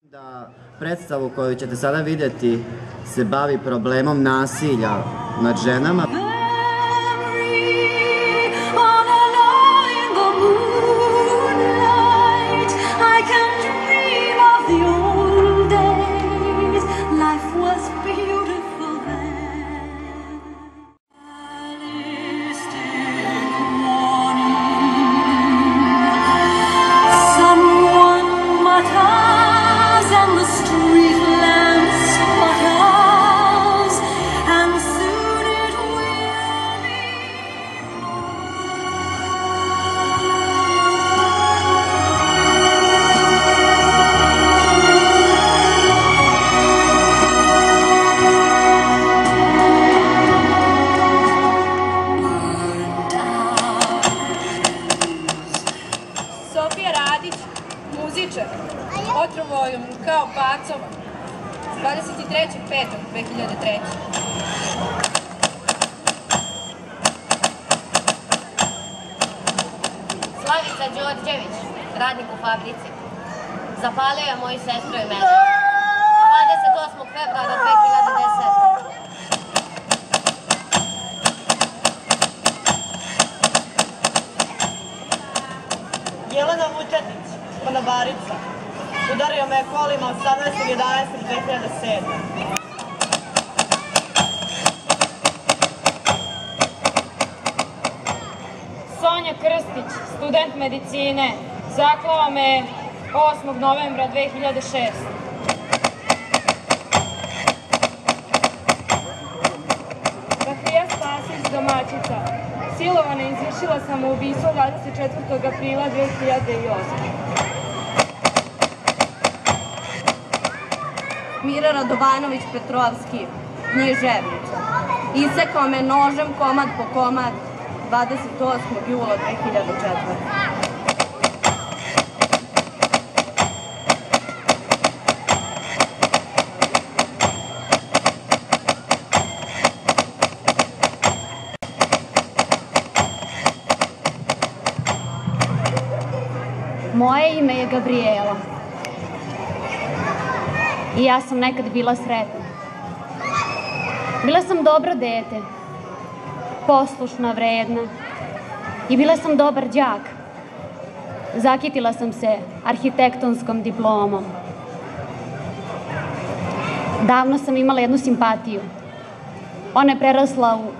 Da predstavu koju ćete sada vidjeti se bavi problemom nasilja nad ženama. Muzičar, otrovojom kao pacova, 23.5.2003. Slavica Đorđević, radnik u fabrici. Zapalio je moju sestru i mene. 28. februara 2010. Jelena Vučetić, konobarica. Udario me kolima 18.11.2007. Sonja Krstić, student medicine. Zaklao me 8. novembra 2006. Rahija Spasić, domaćica. Silovana i izvršila samoubistvo 24. aprila 2008. Mira Radovanović Petrovski, književnica. Isekao me nožem komad po komad 28. jula 2004. Moje ime je Gabriela. I ja sam nekad bila sretna. Bila sam dobro dete, poslušna, vredna i bila sam dobar đak. Zakitila sam se arhitektonskom diplomom. Davno sam imala jednu simpatiju. Ona je prerasla u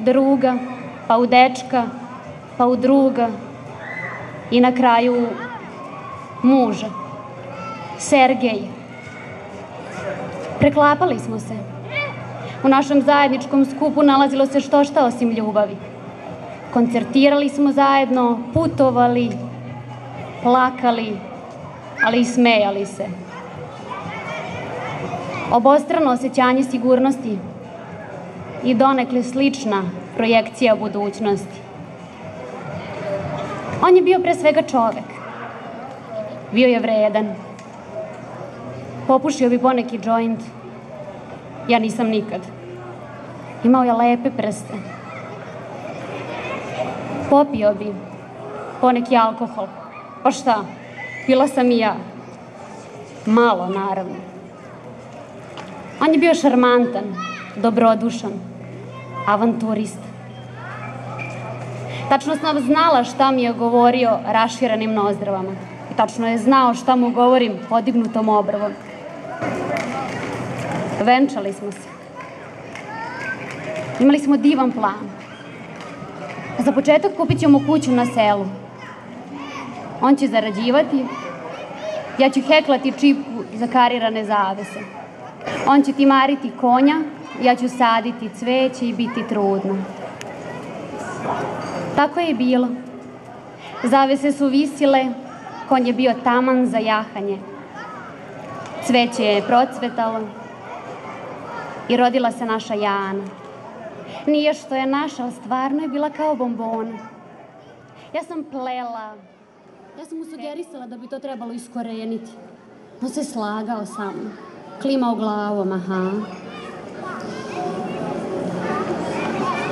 druga, pa u dečka, pa u druga i na kraju muža, Sergej. Preklapali smo se. U našem zajedničkom skupu nalazilo se što šta osim ljubavi. Koncertirali smo zajedno, putovali, plakali, ali i smejali se. Obostrano osjećanje sigurnosti i donekle slična projekcija budućnosti. On je bio pre svega čovek. Bio je vredan. Popušio bi poneki džoint. Ja nisam nikad. Imao je lepe prste. Popio bi poneki alkohol. Pa šta? Pila sam i ja. Malo, naravno. On je bio šarmantan, dobrodušan, avanturista. Tačno sam znala šta mi je govorio raširenim nozdravama. I tačno je znao šta mu govorim podignutom obrvom. Venčali smo se. Imali smo divan plan. Za početak kupit ćemo kuću na selu. On će zarađivati, ja ću heklati čipku za karirane zavese. On će timariti konja, ja ću saditi cveće i biti trudna. Tako je i bilo. Zavese su visile, konj je bio taman za jahanje. Cveće je procvetalo i rodila se naša Jana. Nije što je naša, ali stvarno je bila kao bombona. Ja sam plela. Ja sam mu sugerisala da bi to trebalo iskoreniti. On se slagao sa mnom. Klimao glavom, aha.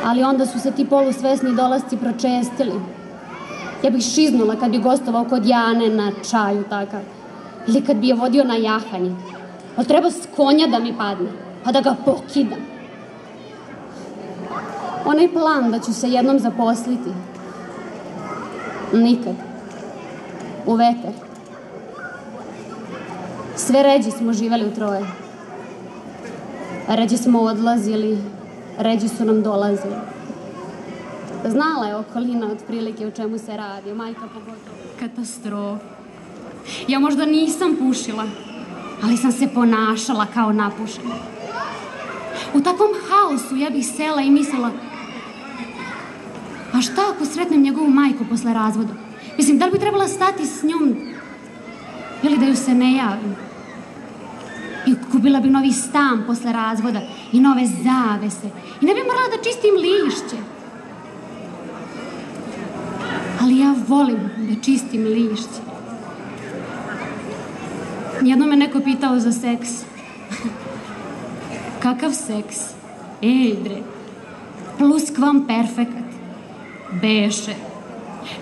Ali onda su se ti polusvesni dolasci pročestili. Ja bih šiznula kad bi gostovao kod Jane na čaju takav. Ili kad bi je vodio na jahanje. Ali treba s konja da mi padne, pa da ga pokidam. Onaj plan da ću se jednom zaposliti. Nikad. U vetar. Sve ređi smo živeli u troje. Ređi smo odlazili, ređi su nam dolazili. Znala je okolina otprilike o čemu se radi, majka pogotovo. Katastrofa. Ja možda nisam pušila, ali sam se ponašala kao napušena. U takvom haosu ja bih sela i mislila, a šta ako sretnem njegovu majku posle razvoda? Mislim, da li bi trebala stati s njom ili da ju se ne javim? I kupila bi novi stan posle razvoda i nove zavese. I ne bi morala da čistim lišće. Ali ja volim da čistim lišće. Jedno me neko pitao za seks. Kakav seks? Ej, bre. Pluskvam perfekat. Beše.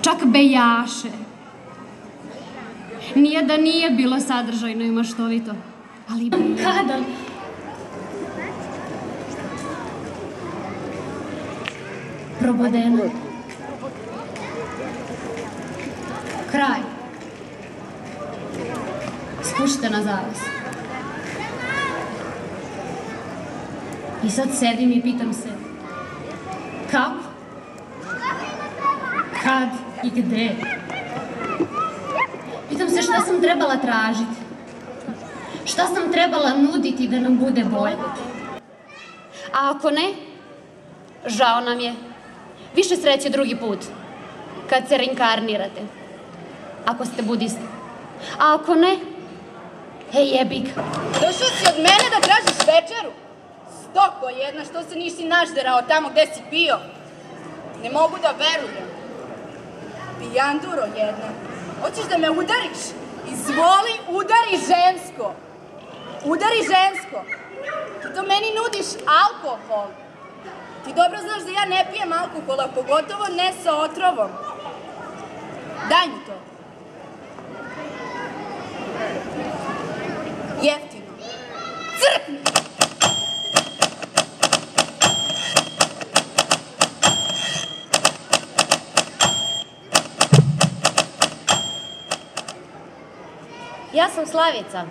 Čak bejaše. Nije da nije bilo sadržajno i maštovito. Ali kada? Probodena. Kraj. Spuštena zavesa. I sad sedim i pitam se, kako? Kad i gde? Pitam se šta sam trebala tražiti. Šta sam trebala nuditi da nam bude bolje? A ako ne, žao nam je. Više sreće drugi put, kad se reinkarnirate. Ako ste budisti. A ako ne, jebi ga. Došao si od mene da tražiš večeru? Stoko jedna, što se nisi nažderao tamo gde si pio? Ne mogu da verujem. Pijanduro jedna. Hoćeš da me udariš? Izvoli, udari žensko. Udari žensko. Ti to meni nudiš alkohol. Ti dobro znaš da ja ne pijem alkohola, pogotovo ne sa otrovom. Daj mi to. Jeftino. Crkni! Ja sam Slavica.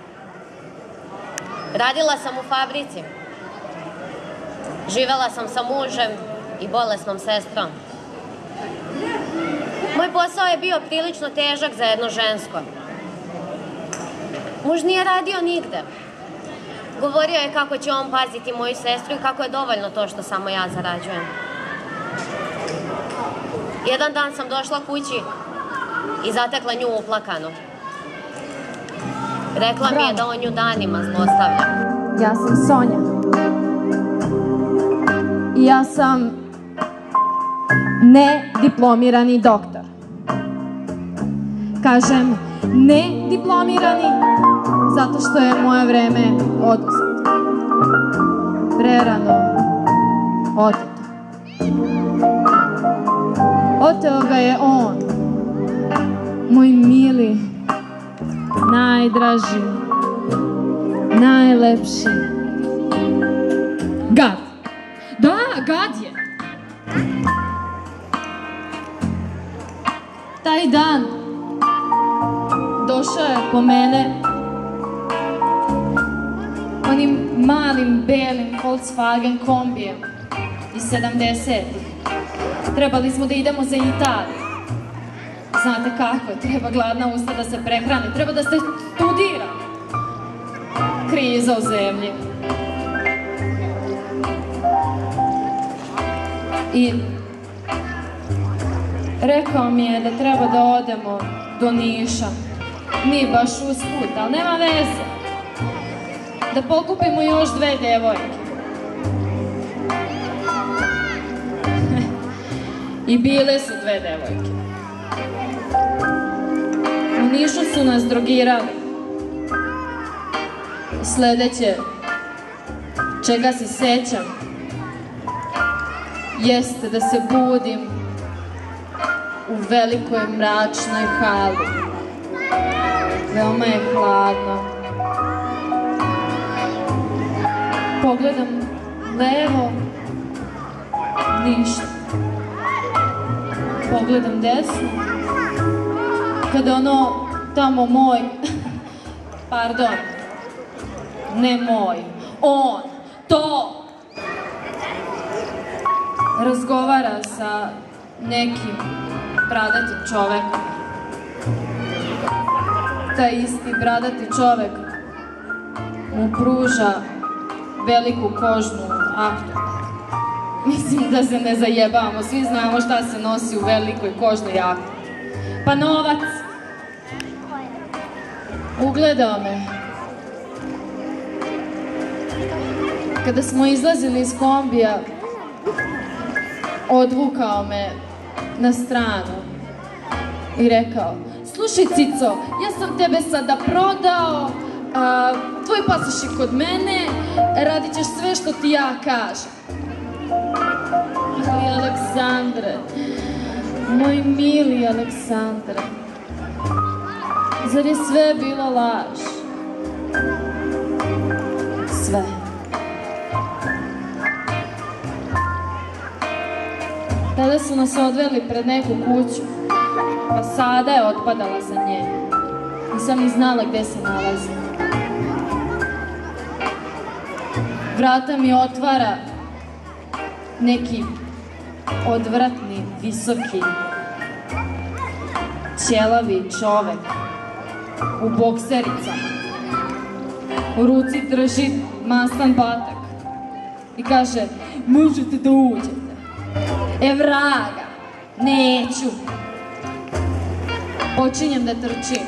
Radila sam u fabrici. Živela sam sa mužem i bolesnom sestrom. Moj posao je bio prilično težak za jedno žensko. Muž nije radio nigde. Govorio je kako će on paziti moju sestru i kako je dovoljno to što samo ja zarađujem. Jedan dan sam došla kući i zatekla nju uplakanu. Rekla mi je da on nju danima zlostavlja. Ja sam Sonja. I ja sam nediplomirani doktor. Kažem nediplomirani zato što je moje vreme oduzeto. Prerano oteto. Oteo ga je on, moj mili, najdraži, najlepši gad. Da, gad je. Taj dan došao je po mene onim malim belim Volkswagen kombijem iz 70-ih. Trebali smo da idemo za Italiju. Znate kako je, treba gladna usta da se prehrane, treba da se studira. Kriza u zemlji. I rekao mi je da treba da odemo do Niša. Nije baš usput, ali nema veze. Da pokupimo još 2 devojke. I bile su 2 devojke. U Nišu su nas drogirali. Sledeće, čega se sećam, jeste da se budim u velikoj mračnoj hali. Veoma je hladno. Pogledam levo, ništa. Pogledam desno, kada ono tamo moj, pardon, ne moj, on, to, razgovara sa nekim bradatim čovekom. Taj isti bradati čovek mu pruža veliku kožnu aktu. Mislim da se ne zajebamo, svi znamo šta se nosi u velikoj kožnoj akti. Pa novac. Ugledao me. Kada smo izlazili iz kombija, odvukao me na stranu i rekao: slušaj Cico, ja sam tebe sada prodao, tvoj pasoš je kod mene, radit ćeš sve što ti ja kažem. Ali Aleksandre, moj mili Aleksandre, zar je sve bilo laž? Sve. Tada su nas odveli pred neku kuću, pa sada je otpadala za nje. Nisam ni znala gde se nalazi. Vrata mi otvara neki odvratni, visoki, ćelavi čovek u boksericama. U ruci drži maslan batak i kaže: možete da uđete. Vraga, neću. Počinjem da trčim.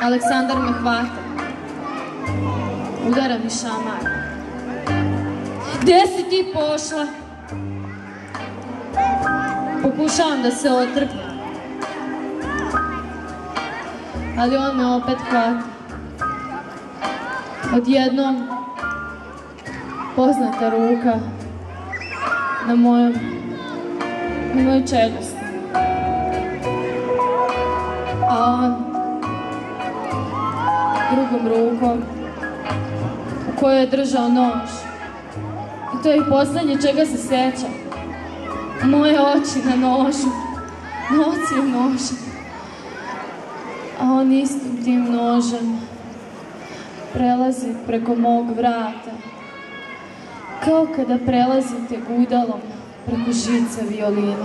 Aleksandar me hvata. Udara mi šamar. Gde si ti pošla? Pokušavam da se otrpnem. Ali on me opet hvata. Odjednom poznata ruka na mojoj čeljusti. A on drugom rukom u kojoj je držao nož. I to je i poslednje čega se sećam. Moje oči na nožu. Nociju noža. A on istim tim nožem prelazi preko mog vrata. Kao kada prelazite gudalom preko žice violine.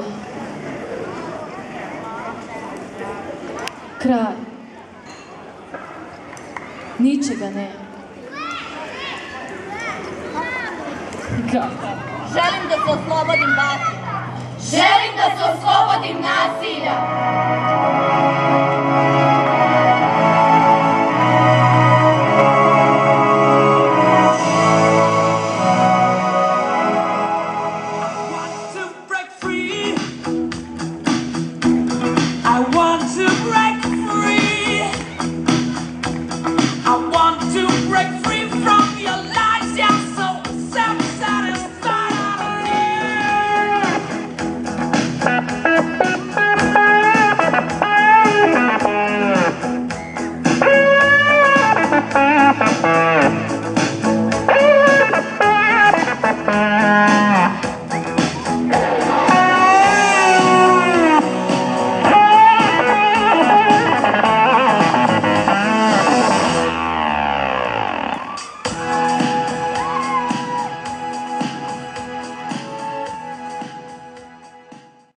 Kraj. Ničega nema. Gata. Želim da se oslobodim batina. Želim da se oslobodim nasilja.